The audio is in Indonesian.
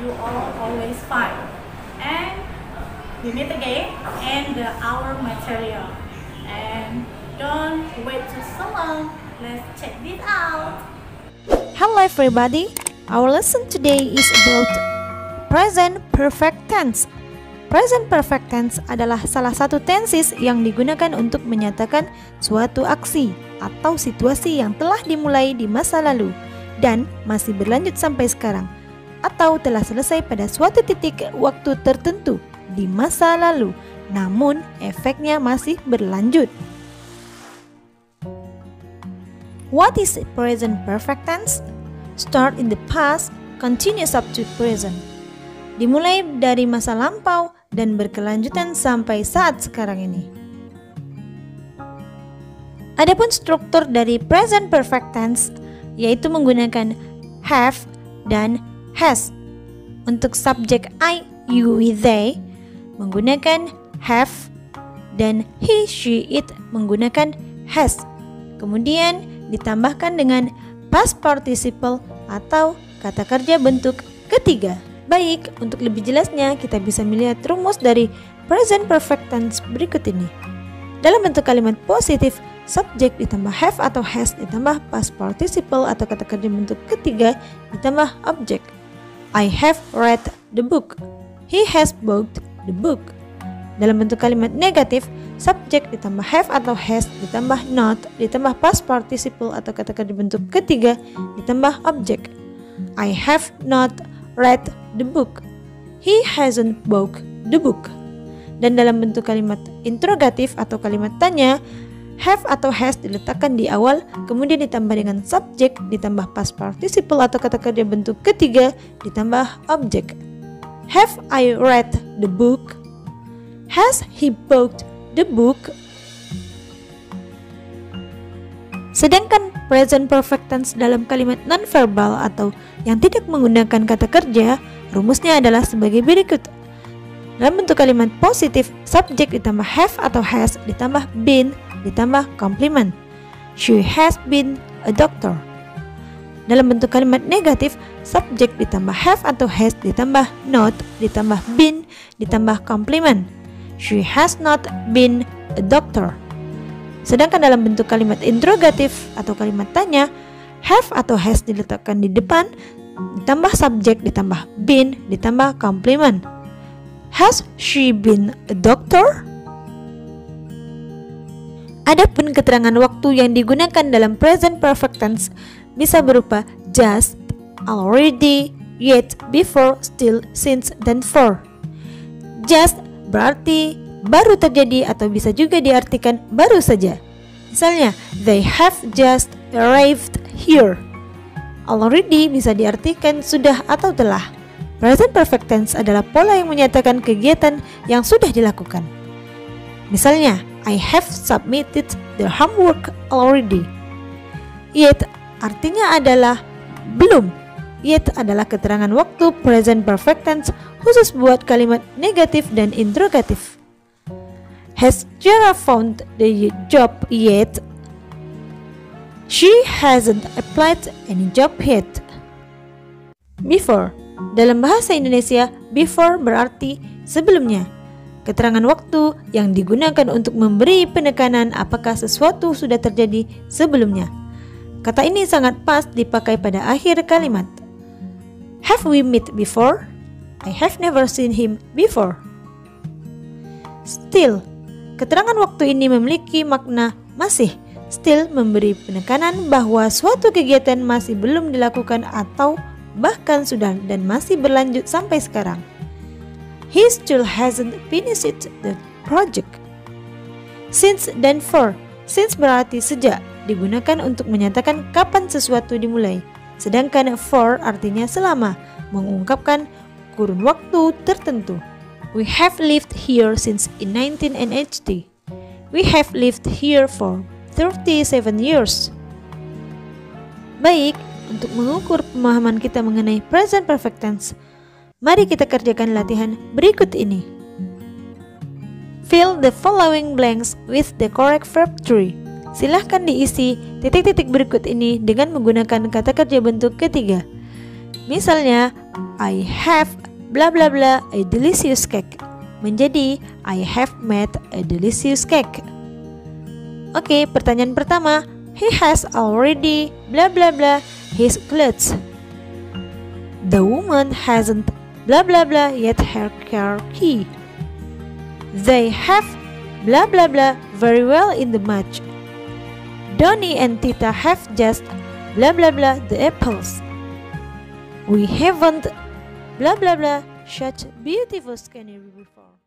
you are always fine. And we meet again in our material. And don't wait too so long. Let's check this out. Hello everybody. Our lesson today is about present perfect tense. Present perfect tense adalah salah satu tenses yang digunakan untuk menyatakan suatu aksi atau situasi yang telah dimulai di masa lalu dan masih berlanjut sampai sekarang, atau telah selesai pada suatu titik waktu tertentu di masa lalu, namun efeknya masih berlanjut. What is present perfect tense? Start in the past, continues up to present. Dimulai dari masa lampau dan berkelanjutan sampai saat sekarang ini. Adapun struktur dari present perfect tense yaitu menggunakan have dan has. Untuk subjek I, you, we, they menggunakan have dan he, she, it menggunakan has. Kemudian ditambahkan dengan past participle atau kata kerja bentuk ketiga. Baik, untuk lebih jelasnya kita bisa melihat rumus dari present perfect tense berikut ini. Dalam bentuk kalimat positif, subjek ditambah have atau has ditambah past participle atau kata kerja bentuk ketiga ditambah objek. I have read the book. He has bought the book. Dalam bentuk kalimat negatif, subjek ditambah have atau has ditambah not ditambah past participle atau kata kerja bentuk ketiga ditambah objek. I have not read the book. He hasn't bought the book. Dan dalam bentuk kalimat interrogatif atau kalimat tanya, have atau has diletakkan di awal, kemudian ditambah dengan subjek ditambah past participle atau kata kerja bentuk ketiga ditambah objek. Have I read the book? Has he bought the book? Sedangkan present perfect tense dalam kalimat nonverbal atau yang tidak menggunakan kata kerja, rumusnya adalah sebagai berikut. Dalam bentuk kalimat positif, subjek ditambah have atau has ditambah been ditambah complement. She has been a doctor. Dalam bentuk kalimat negatif, subjek ditambah have atau has ditambah not ditambah been ditambah complement. She has not been a doctor. Sedangkan dalam bentuk kalimat interrogatif atau kalimat tanya, have atau has diletakkan di depan, ditambah subjek ditambah been ditambah complement. Has she been a doctor? Adapun keterangan waktu yang digunakan dalam present perfect tense bisa berupa just, already, yet, before, still, since, dan for. Just berarti baru terjadi atau bisa juga diartikan baru saja. Misalnya, they have just arrived here. Already bisa diartikan sudah atau telah. Present perfect tense adalah pola yang menyatakan kegiatan yang sudah dilakukan. Misalnya, I have submitted the homework already. Yet artinya adalah belum. Yet adalah keterangan waktu present perfect tense khusus buat kalimat negatif dan interrogatif. Has Jara found the job yet? She hasn't applied any job yet. Before. Dalam bahasa Indonesia, before berarti sebelumnya. Keterangan waktu yang digunakan untuk memberi penekanan apakah sesuatu sudah terjadi sebelumnya. Kata ini sangat pas dipakai pada akhir kalimat. Have we met before? I have never seen him before. Still. Keterangan waktu ini memiliki makna masih. Still memberi penekanan bahwa suatu kegiatan masih belum dilakukan atau bahkan sudah dan masih berlanjut sampai sekarang. He still hasn't finished the project. Since dan for. Since berarti sejak, digunakan untuk menyatakan kapan sesuatu dimulai. Sedangkan for artinya selama, mengungkapkan kurun waktu tertentu. We have lived here since in 1980. We have lived here for 37 years. Baik, untuk mengukur pemahaman kita mengenai present perfect tense, mari kita kerjakan latihan berikut ini. Fill the following blanks with the correct verb tree. Silahkan diisi titik-titik berikut ini dengan menggunakan kata kerja bentuk ketiga. Misalnya, I have blah blah blah a delicious cake menjadi I have made a delicious cake. Oke, pertanyaan pertama, he has already blah blah blah his clothes. The woman hasn't blah blah blah yet her car key. They have blah blah blah very well in the match. Donnie and Tita have just blah blah blah the apples. We haven't blah blah blah such beautiful scenery before.